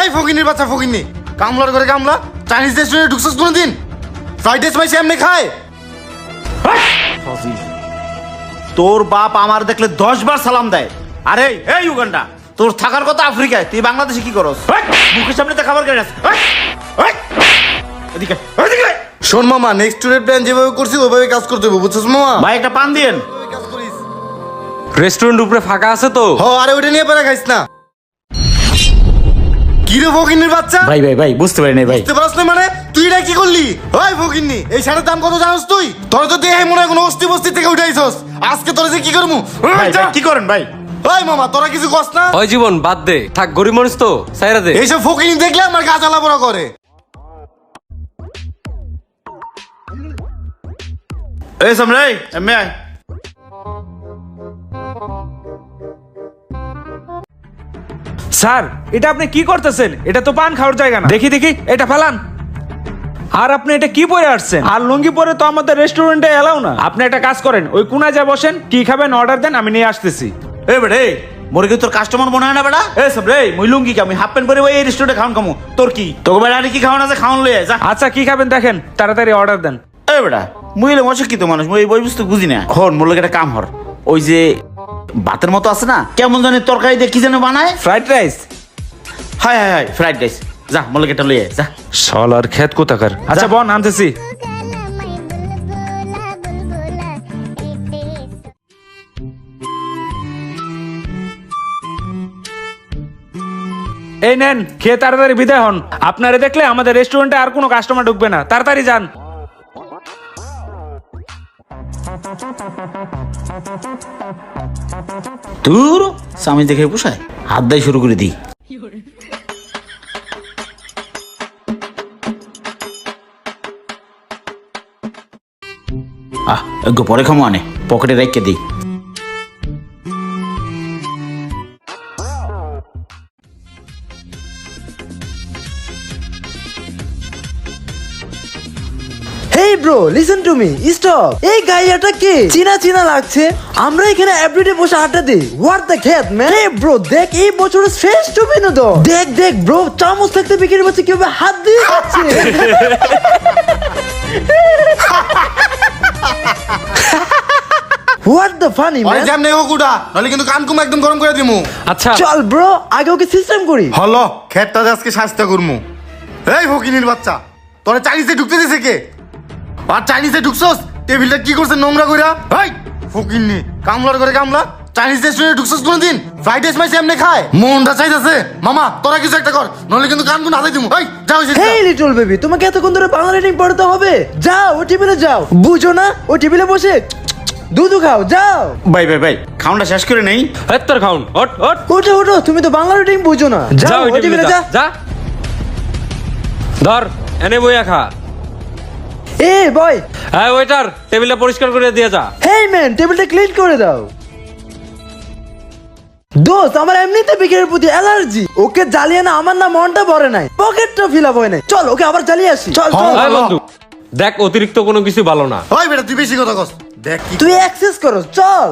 এই ফকিনির বাচ্চা ফকিনি, কামলার করে কামলা, চাইনিজ রেস্টুরেন্টে ঢুকছস কোনোদিন? ফ্রাইড রাইস মাইছে এমনি খায়? তোর বাপ আমার দেখলে 10 বার সালাম দেয়। আরে এই উগান্ডা, তোর থাকার কথা আফ্রিকায়, তুই বাংলাদেশে কি করস? মুখের সামনে তো খাবার কেন আছে? এদিকে এদিকে শোন মামা, নেক্সট ট্যুরের প্ল্যান যেভাবে করছি ওইভাবে কাজ করতে হবে, বুঝছস মামা? ভাই একটা পান দিয়েন। রেস্টুরেন্ট উপরে ফাঁকা আছে তো? আরে ওইটা নিয়ে পরে খাইস না। কি রে ফকিনির বাচ্চা? ভাই ভাই ভাই বুঝতে পারি নাই ভাই। বুঝতে পারছ না মানে? তুই এটা কি করলি? ওই ফকিন্নি, এই শাড়ির দাম কত জানোস তুই? তোর তো দেহে মনে হয় কোনো অস্তি বস্তি থেকে উঠাইছস। আজকে তোরা যে কি করমু? ভাই কি করেন ভাই? ওই মামা, তোরা কিছু কস না? ওই জীবন বাদ দে, থাক গরিব মানুষ তো, সাইরা দে। এইসব ফকিন্নি দেখলে আমার গা জ্বালাপোড়া করে। এই সামনে এমনি আয়। স্যার, এটা আপনি কি করতেছেন? এটা তো পান খাওয়ার জায়গা না। দেখি দেখি, এটা ফেলান। আর আপনি এটা কি পরে আসছেন? আর লুঙ্গি পরে তো আমাদের রেস্টুরেন্টে এলাও না। আপনি একটা কাজ করেন, ওই কোনায় যা বসেন, কি খাবেন অর্ডার দেন, আমি নিয়ে আসতেছি। এই বেড়ে, মোরে কি তোর কাস্টমার মনে হয় না বেড়া? এই সব রে, মুই লুঙ্গি কি আমি হাফ প্যান্ট পরে ওই রেস্টুরেন্টে খাওন খামু? তোর কি? তোকে বেড়া কি খাওয়ান আছে? খাওন লয়ে যা। আচ্ছা, কি খাবেন দেখেন, তাড়াতাড়ি অর্ডার দেন। এই বেড়া, মুই হলে অশিক্ষিত মানুষ, মুই এই বই বুঝতে বুঝি না। হন মোর লোক একটা কাম হর, ওই যে ভাতের মতো আছে না, কেমন জানি তরকারি দিয়ে কি যেন বানায়? Fried rice. High high high, fried rice. যা মোর লোক একটা লয়ে যা। শালার খেত কোথাকার। আচ্ছা বন, আনতেছি। এই নেন, খেয়ে তাড়াতাড়ি বিদায় হন। আপনারা দেখলে আমাদের রেস্টুরেন্টে আর কোনো কাস্টমার ঢুকবে না, তাড়াতাড়ি যান। দূর স্বামী দেখে পোষায়, হাত দেয় শুরু করে দিই। একটু পরে খামো আনে, পকেটে রেখে দিই। Hey bro, listen to me, stop. এই গাইয়াটা কে? চিনা চিনা লাগছে। আমরা এখানে এভরিডে বসে আড্ডা দিই। হোয়াট দ্য খেত ম্যান? হে ব্রো, দেখ এই বছরের শ্রেষ্ঠ বিনোদন। দেখ দেখ ব্রো, চামচ থাকতে বিক্রি করছে, কিভাবে হাত দিয়ে খাচ্ছে। হোয়াট দ্য ফানি ওই ম্যান? যেমনে হোক উড়া, নইলে কিন্তু কান কুম একদম গরম করে দিমু। আচ্ছা চল ব্রো, আগে ওকে সিস্টেম করি। হলো খেতটা আজকে স্বাস্থ্য করমু। এই ফকিনির বাচ্চা, তোরা চাইনিজে ঢুকতে দিছে কে? আর চাইনিজে ঢুকছস, টেবিলটা কি করছে নোংরা কইরা? এই ফকিনি, কামলার করে কামলা, চাইনিজ রেস্টুরেন্টে ঢুকছস কোনোদিন? ফ্রাইড রাইস মাইছে এমনি খায়? মনটা চাইতেছে মামা, তোরা কিছু একটা কর, নইলে কিন্তু কান কুন হাতে দিমু। এই যাও এসে হেই লিটল বেবি, তোমাকে এতক্ষণ ধরে বাংলা রিডিং পড়তে হবে? যাও ও টেবিলে যাও। বুঝো না, ও টেবিলে বসে দুধু খাও, যাও। ভাই ভাই ভাই, খাওয়াটা শেষ করে নেই। তোর খাউন ওট ওট ওঠো ওঠো, তুমি তো বাংলা রিডিং বুঝো না। যাও ও টেবিলে যা। যা ধর, এনে বইয়া খা। এ বয়, হ্যাঁ ওয়েটার, টেবিলটা পরিষ্কার করে দিয়ে যা। হেই ম্যান, টেবিলটা ক্লিন করে দাও। দোস্ত, আমার এমনিতে বিকেলের প্রতি অ্যালার্জি। ওকে জ্বালিয়ে না আমার না মনটা ভরে নাই, পকেটটা ফিল আপ হয় নাই। চল ওকে আবার জ্বালিয়ে আসি। চল চল। এই বন্ধু, দেখ অতিরিক্ত কোনো কিছু ভালো না। ওই বেটা, তুই বেশি কথা কস। দেখ কি তুই অ্যাক্সেস করো, চল।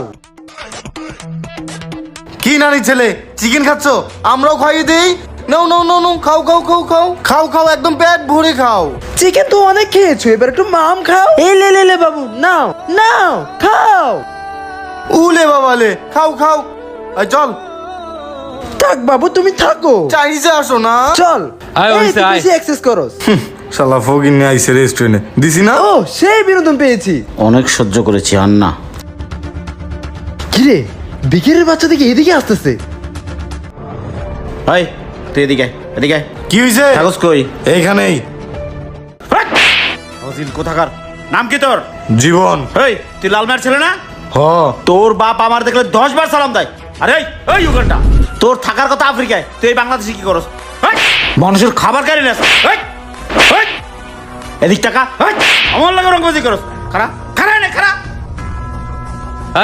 কি নারী ছেলে, চিকেন খাচ্ছ? আমরাও খাইয়ে দেই। নাও নাও নাও নাও, খাও খাও খাও খাও খাও খাও, একদম পেট ভরে খাও। চিকেন তো অনেক খেয়েছো, এবার একটু মাম খাও। এই লে লে লে বাবু, নাও নাও খাও। উলে বাবালে, খাও খাও। এই চল, থাক বাবু, তুমি থাকো। চাইনিজে আসো না। চল। আয়, এই হইছে, তুই আয়। বেশি অ্যাক্সেস করো। শালা ফকিন নিয়ে আইছে রেস্টুরেন্টে, দিছি না? ও, সেই বিনোদন পেয়েছি। অনেক সহ্য করেছি আর না। কিরে, বিকেলের বাচ্চা দেখি এদিকে আসতেছে। ভাই তুই এদিকে এদিকে। কি হইছে? কাগজ কই? এইখানেই। ফজিল কোথাকার, নাম কি তোর? জীবন। এই তুই লালমার ছেলে না? হ। তোর বাপ আমার দেখলে 10 বার সালাম দেয়। আরে এই ইউগান্ডা, তোর থাকার কথা আফ্রিকায়, তুই এই বাংলাদেশে কি করস? মানুষের খাবার কারি না। এদিক টাকা, আমার লাগে রংবাজি করস। খারা খারা নে খারা।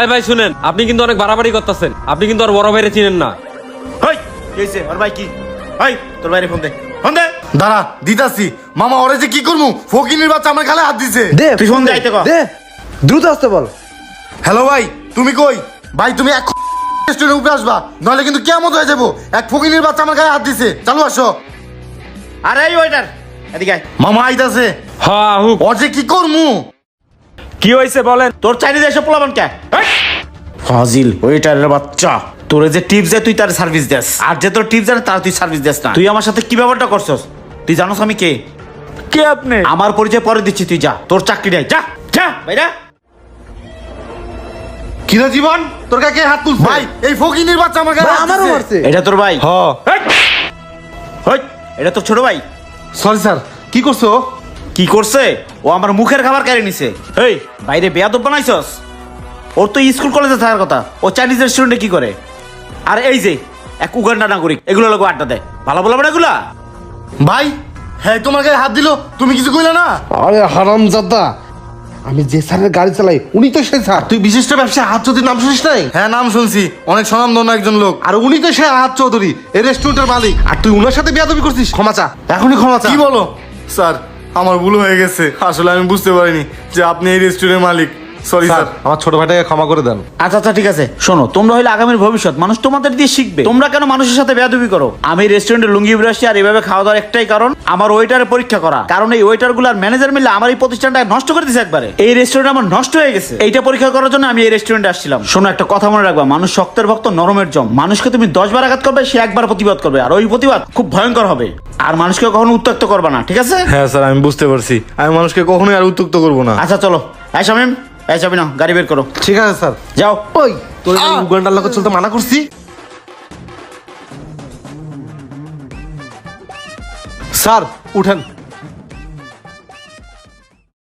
এই ভাই শুনেন, আপনি কিন্তু অনেক বাড়াবাড়ি করতেছেন। আপনি কিন্তু আর বড় ভাইরে চিনেন না। এই কি হইছে? ওর ভাই কি? এই তোর বাইরে ফোন দে, ফোন দে। দাঁড়া দিতাছি। মামা ওরে যে কি করমু? ফকিনের বাচ্চা আমার গালে হাত দিছে। দে তুই ফোন দে, আইতে কর। দে, দ্রুত আসতে বল। হ্যালো ভাই, তুমি কই? ভাই তুমি এক রেস্টুরেন্টে উপরে আসবা, নাহলে কিন্তু কেমন হয়ে যাবো। এক ফকিনির বাচ্চা আমার গায়ে হাত দিছে, চালু আসো। আরে এই ওয়েটার এদিকে আয়। মামা আইতাছে, হ্যাঁ হুক। ওর যে কি করমু। কি হয়েছে বলেন? তোর চাইনিজ এসে পোলাবান কে? ফাজিল ওয়েটারের বাচ্চা, তোরে যে টিপস দেয় তুই তার সার্ভিস দেস, আর যে তোর টিপস দেয় তার তুই সার্ভিস দেস না। তুই আমার সাথে কি ব্যাপারটা করছস? তুই জানোস আমি কে? কে আপনি? আমার পরিচয় পরে দিচ্ছি, তুই যা, তোর চাকরি নাই, যা যা বাইরা। কিরা জীবন, তোর গায়ে কে হাত তুলছে? ভাই এই ফকিনির বাচ্চা আমার গায়ে ভাই, হাত আমারও দিছে। মারছে। এটা তোর ভাই? হ্যাঁ। হই, এটা তোর ছোট ভাই? সরি স্যার, কি করছো? কি করছে? ও আমার মুখের খাবার কেড়ে নিছে। এই বাইরে বেয়াদব বানাইছস? ওর তো স্কুল কলেজে থাকার কথা, ও চাইনিজ রেস্টুরেন্টে কি করে? আর এই যে এক উগান্ডা নাগরিক, এগুলো লোক আড্ডা দেয়, ভালো বলা না এগুলা? ভাই হ্যাঁ তোমার গায়ে হাত দিলো, তুমি কিছু কইলে না? আরে হারামজাদা, আমি যে স্যারের গাড়ি চালাই উনি তো সেই স্যার। তুই বিশিষ্ট ব্যবসায়ী হাত চৌধুরীর নাম শুনিস নাই? হ্যাঁ নাম শুনছি, অনেক স্বনামধন্য একজন লোক। আর উনি তো সেই হাত চৌধুরী, এই রেস্টুরেন্টের মালিক। আর তুই উনার সাথে বিয়াদবি করছিস? ক্ষমা চা, এখনই ক্ষমা চা। কি বলো? স্যার আমার ভুল হয়ে গেছে, আসলে আমি বুঝতে পারিনি যে আপনি এই রেস্টুরেন্টের মালিক। Sorry sir sir. আমার ছোট ভাইটাকে ক্ষমা করে দেন। আচ্ছা আচ্ছা ঠিক আছে, শোনো, তোমরা হইলে আগামীর ভবিষ্যৎ, মানুষ তোমাদের দিয়ে শিখবে। তোমরা কেন মানুষের সাথে বেয়াদবি করো? আমি রেস্টুরেন্টে লুঙ্গি পরে আসছি আর এভাবে খাওয়া দাওয়ার একটাই কারণ, আমার ওয়েটারের পরীক্ষা করা। কারণ এই ওয়েটার গুলো আর ম্যানেজার মিলে আমার এই প্রতিষ্ঠানটা নষ্ট করে দিছে একবারে। এই রেস্টুরেন্ট আমার নষ্ট হয়ে গেছে, এইটা পরীক্ষা করার জন্য আমি এই রেস্টুরেন্টে আসছিলাম। শোনো, একটা কথা মনে রাখবা, মানুষ শক্তের ভক্ত নরমের জম। মানুষকে তুমি 10 বার আঘাত করবে, সে একবার প্রতিবাদ করবে, আর ওই প্রতিবাদ খুব ভয়ঙ্কর হবে। আর মানুষকে কখনো উত্ত্যক্ত করবে না, ঠিক আছে? হ্যাঁ স্যার আমি বুঝতে পারছি, আমি মানুষকে কখনোই আর উত্ত্যক্ত করবো না। আচ্ছা চলো, এই শামিম, এই চাবি নাও, গাড়ি বের করো, ঠিক আছে স্যার। যাও। ওই তোর উগান্ডার লোকের চলতে মানা করছি। স্যার উঠেন।